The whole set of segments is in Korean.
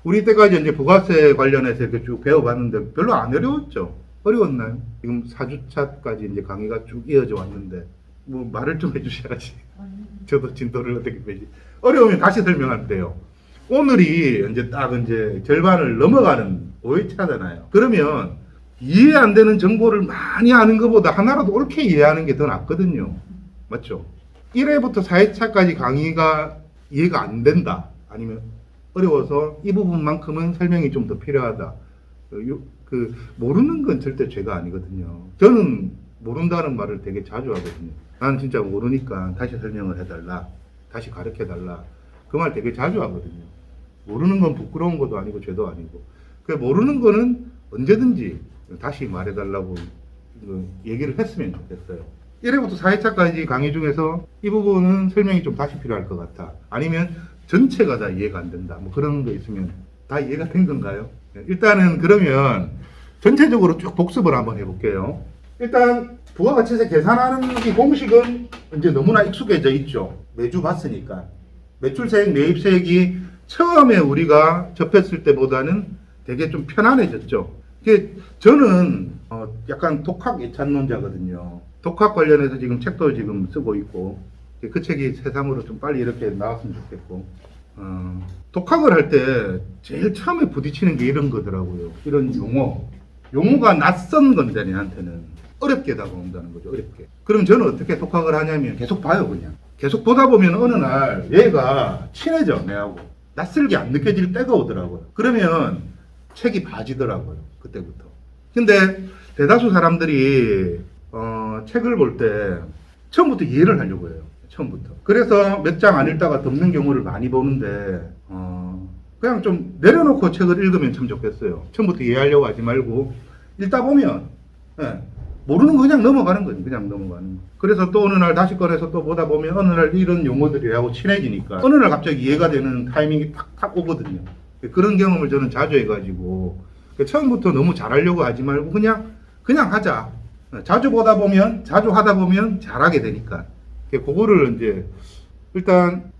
우리 때까지 이제 부가세 관련해서 이렇게 쭉 배워봤는데 별로 안 어려웠죠. 어려웠나요? 지금 4주차까지 이제 강의가 쭉 이어져 왔는데 뭐 말을 좀 해주셔야지. 저도 진도를 어떻게 빼지. 어려우면 다시 설명하면 돼요. 오늘이 이제 딱 이제 절반을 넘어가는 5회차잖아요. 그러면 이해 안 되는 정보를 많이 아는 것보다 하나라도 옳게 이해하는 게 더 낫거든요. 맞죠? 1회부터 4회차까지 강의가 이해가 안 된다. 아니면 어려워서 이 부분만큼은 설명이 좀 더 필요하다. 모르는 건 절대 죄가 아니거든요. 저는 모른다는 말을 되게 자주 하거든요. 나는 진짜 모르니까 다시 설명을 해달라. 다시 가르쳐달라. 그 말 되게 자주 하거든요. 모르는 건 부끄러운 것도 아니고 죄도 아니고. 모르는 거는 언제든지 다시 말해달라고 얘기를 했으면 좋겠어요. 1회부터 4회차까지 강의 중에서 이 부분은 설명이 좀 다시 필요할 것 같아. 아니면 전체가 다 이해가 안 된다. 뭐 그런 거 있으면 다 이해가 된 건가요? 일단은 그러면 전체적으로 쭉 복습을 한번 해볼게요. 일단 부가가치세 계산하는 이 공식은 이제 너무나 익숙해져 있죠. 매주 봤으니까. 매출세액, 매입세액이 처음에 우리가 접했을 때보다는 되게 좀 편안해졌죠. 저는 약간 독학 예찬론자거든요. 독학 관련해서 지금 책도 지금 쓰고 있고 그 책이 세상으로 좀 빨리 이렇게 나왔으면 좋겠고 독학을 할 때 제일 처음에 부딪히는 게 이런 거더라고요. 이런 용어가 낯선 건데 내한테는 어렵게 다가온다는 거죠. 어렵게. 그럼 저는 어떻게 독학을 하냐면 계속 봐요. 그냥 계속 보다 보면 어느 날 얘가 친해져 내하고 낯설게 안 느껴질 때가 오더라고요. 그러면 책이 봐지더라고요. 그때부터. 근데 대다수 사람들이 책을 볼 때 처음부터 이해를 하려고 해요. 처음부터. 그래서 몇 장 안 읽다가 덮는 경우를 많이 보는데 그냥 좀 내려놓고 책을 읽으면 참 좋겠어요. 처음부터 이해하려고 하지 말고 읽다 보면 모르는 거 그냥 넘어가는 거지. 그냥 넘어가는 거. 그래서 또 어느 날 다시 꺼내서 또 보다 보면 어느 날 이런 용어들이하고 친해지니까 어느 날 갑자기 이해가 되는 타이밍이 탁탁 오거든요. 그런 경험을 저는 자주 해가지고 처음부터 너무 잘하려고 하지 말고 그냥 하자. 자주 하다 보면 잘하게 되니까. 그거를 이제 일단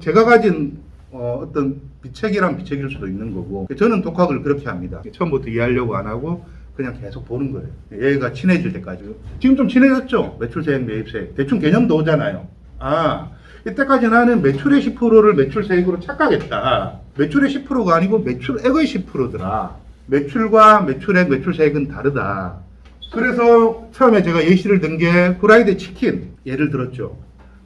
제가 가진 어떤 비책일 수도 있는 거고 저는 독학을 그렇게 합니다. 처음부터 이해하려고 안 하고 그냥 계속 보는 거예요. 얘가 친해질 때까지. 지금 좀 친해졌죠? 매출세액, 매입세액. 대충 개념도 오잖아요. 이때까지 나는 매출의 10%를 매출세액으로 착각했다. 매출의 10%가 아니고 매출액의 10%더라. 매출과 매출액, 매출세액은 다르다. 그래서 처음에 제가 예시를 든 게 후라이드 치킨 예를 들었죠.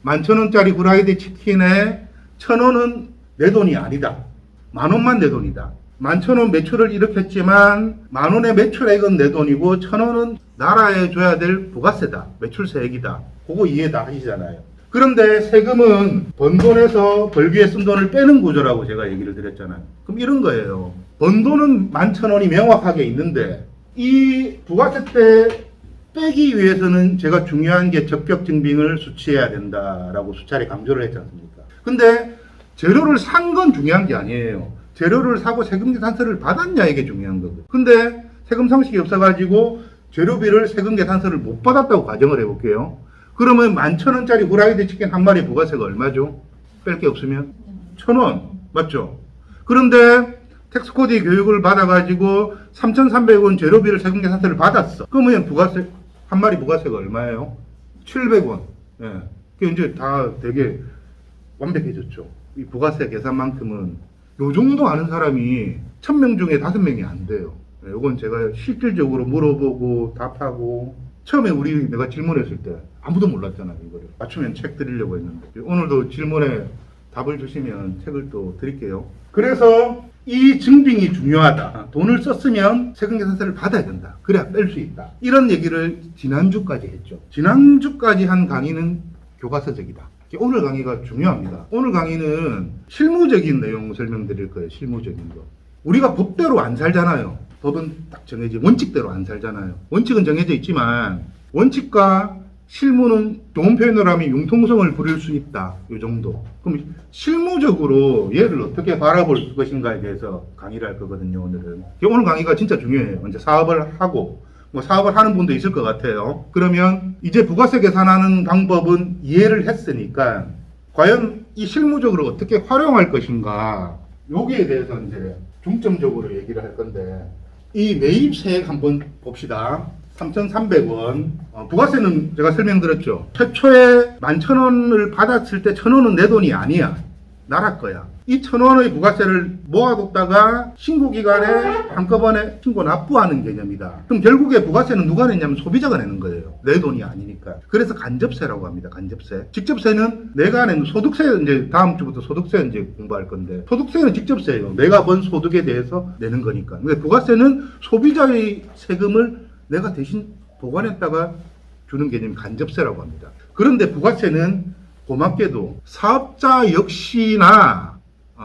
11,000원짜리 후라이드 치킨에 1,000원은 내 돈이 아니다. 10,000원만 내 돈이다. 11,000원 매출을 일으켰지만 10,000원의 매출액은 내 돈이고 1,000원은 나라에 줘야 될 부가세다. 매출세액이다. 그거 이해 다 하시잖아요. 그런데 세금은 번 돈에서 벌기 위해 쓴 돈을 빼는 구조라고 제가 얘기를 드렸잖아요. 그럼 이런 거예요. 번 돈은 11,000원이 명확하게 있는데 이 부가세 때 빼기 위해서는 제가 중요한 게 적격 증빙을 수취해야 된다라고 수차례 강조를 했지 않습니까? 근데 재료를 산 건 중요한 게 아니에요. 재료를 사고 세금계산서를 받았냐 이게 중요한 거고. 근데 세금 상식이 없어가지고 재료비를 세금계산서를 못 받았다고 가정을 해볼게요. 그러면 11,000원짜리 후라이드 치킨 한 마리 부가세가 얼마죠? 뺄 게 없으면 1,000원 맞죠? 그런데 텍스코디 교육을 받아가지고 3,300원 재료비를 세금계산서를 받았어. 그러면 부가세 한 마리 부가세가 얼마예요? 700원. 그 이제 다 되게 완벽해졌죠. 이 부가세 계산만큼은 요 정도 아는 사람이 1,000명 중에 5명이 안 돼요. 이건 제가 실질적으로 물어보고 답하고 처음에 내가 질문했을 때 아무도 몰랐잖아요. 이거를 맞추면 책 드리려고 했는데 오늘도 질문에 답을 주시면 책을 또 드릴게요. 그래서 이 증빙이 중요하다. 돈을 썼으면 세금계산서를 받아야 된다. 그래야 뺄 수 있다. 이런 얘기를 지난주까지 했죠. 지난주까지 한 강의는 교과서적이다. 오늘 강의가 중요합니다. 오늘 강의는 실무적인 내용 설명드릴 거예요. 실무적인 거. 우리가 법대로 안 살잖아요. 법은 딱 원칙대로 안 살잖아요. 원칙은 정해져 있지만 원칙과 실무는 좋은 표현으로 하면 융통성을 부릴 수 있다. 이 정도. 그럼 실무적으로 얘를 어떻게 바라볼 것인가에 대해서 강의를 할 거거든요. 오늘 강의가 진짜 중요해요. 이제 사업을 하고 사업을 하는 분도 있을 것 같아요. 그러면 이제 부가세 계산하는 방법은 이해를 했으니까 과연 이 실무적으로 어떻게 활용할 것인가 여기에 대해서 이제 중점적으로 얘기를 할 건데, 이 매입세액 한번 봅시다. 3,300원. 부가세는 제가 설명드렸죠. 최초에 11,000원을 받았을 때 1,000원은 내 돈이 아니야. 나라 거야. 이 1,000원의 부가세를 모아뒀다가 신고기간에 한꺼번에 신고 납부하는 개념이다. 그럼 결국에 부가세는 누가 내냐면 소비자가 내는 거예요. 내 돈이 아니니까. 그래서 간접세라고 합니다. 간접세. 직접세는 내가 내는 소득세, 이제 다음 주부터 소득세 이제 공부할 건데, 소득세는 직접세예요. 내가 번 소득에 대해서 내는 거니까. 근데 부가세는 소비자의 세금을 내가 대신 보관했다가 주는 개념이 간접세라고 합니다. 그런데 부가세는 고맙게도 사업자 역시나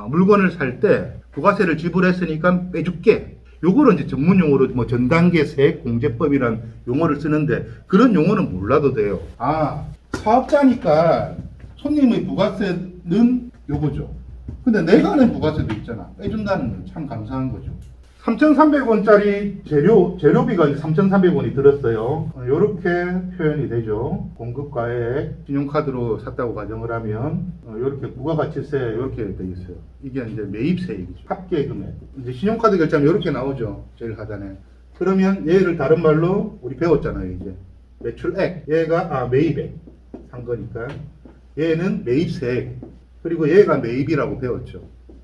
물건을 살 때 부가세를 지불했으니까 빼줄게. 요거를 이제 전문 용어로 뭐 전단계 세액 공제법이란 용어를 쓰는데, 그런 용어는 몰라도 돼요. 사업자니까 손님의 부가세는 요거죠. 근데 내가 낸 부가세도 있잖아. 빼준다는 건 참 감사한 거죠. 3,300원짜리 재료비가 이제 3,300원이 들었어요. 이렇게 표현이 되죠. 공급가액, 신용카드로 샀다고 가정을 하면, 이렇게 부가가치세, 이렇게 되어 있어요. 이게 이제 매입세액이죠. 합계금액. 이제 신용카드 결제하면 이렇게 나오죠. 제일 하단에. 그러면 얘를 다른 말로, 우리 배웠잖아요, 이제. 매출액. 얘가, 매입액. 산 거니까. 얘는 매입세액. 그리고 얘가 매입이라고 배웠죠.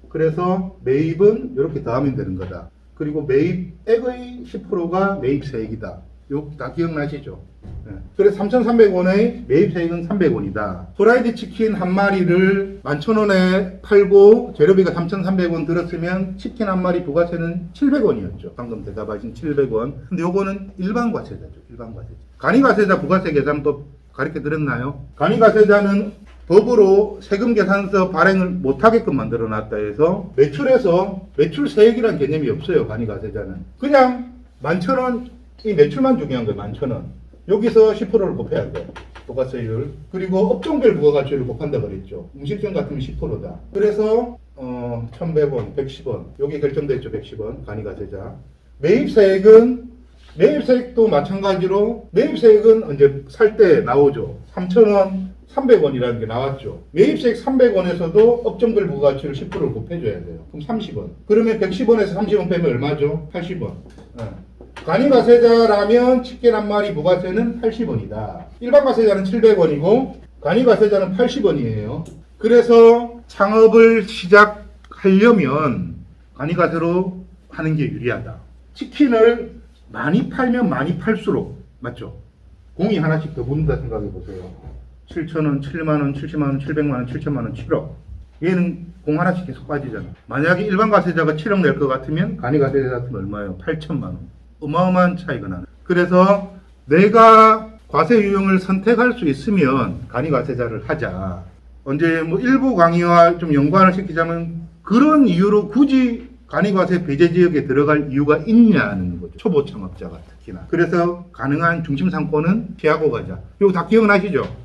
그래서 매입은 이렇게 더하면 되는 거다. 그리고 매입액의 10%가 매입세액이다. 요 다 기억나시죠? 네. 그래서 3,300원의 매입세액은 300원이다. 프라이드 치킨 한 마리를 11,000원에 팔고 재료비가 3,300원 들었으면 치킨 한 마리 부가세는 700원이었죠. 방금 대답하신 700원. 근데 요거는 일반과세자죠. 일반과세자. 간이과세자 부가세 계산법 가르쳐 드렸나요? 간이과세자는 법으로 세금 계산서 발행을 못하게끔 만들어 놨다 해서 매출에서 매출세액이라는 개념이 없어요. 간이과세자는. 그냥 11,000원, 이 매출만 중요한 거예요. 11,000원. 여기서 10%를 곱해야 돼. 부가세율. 그리고 업종별 부가가치를 곱한다 그랬죠. 음식점 같으면 10%다. 그래서 1,100원, 110원. 여기 결정됐죠. 110원. 간이과세자. 매입세액도 마찬가지로 매입세액은 이제 살 때 나오죠. 3,000원, 300원이라는 게 나왔죠. 매입세액 300원에서도 업종별 부가가치를 10%를 곱해줘야 돼요. 그럼 30원. 그러면 110원에서 30원 빼면 얼마죠? 80원. 간이과세자라면 치킨 한 마리 부가세는 80원이다. 일반과세자는 700원이고 간이과세자는 80원이에요. 그래서 창업을 시작하려면 간이과세로 하는 게 유리하다. 치킨을 많이 팔면 많이 팔수록, 맞죠? 공이 하나씩 더 붙는다 생각해 보세요. 7,000원, 7만원, 70만원, 700만원, 7천만원, 7억. 얘는 공 하나씩 계속 빠지잖아. 만약에 일반 과세자가 7억 낼 것 같으면 간이과세자 같으면 얼마예요? 8천만원. 어마어마한 차이가 나는. 그래서 내가 과세 유형을 선택할 수 있으면 간이과세자를 하자. 언제 뭐 일부 강의와 좀 연관을 시키자면 그런 이유로 굳이 간이과세 배제 지역에 들어갈 이유가 있냐는 거죠. 초보 창업자가 특히나. 그래서 가능한 중심 상권은 피하고 가자. 이거 다 기억나시죠?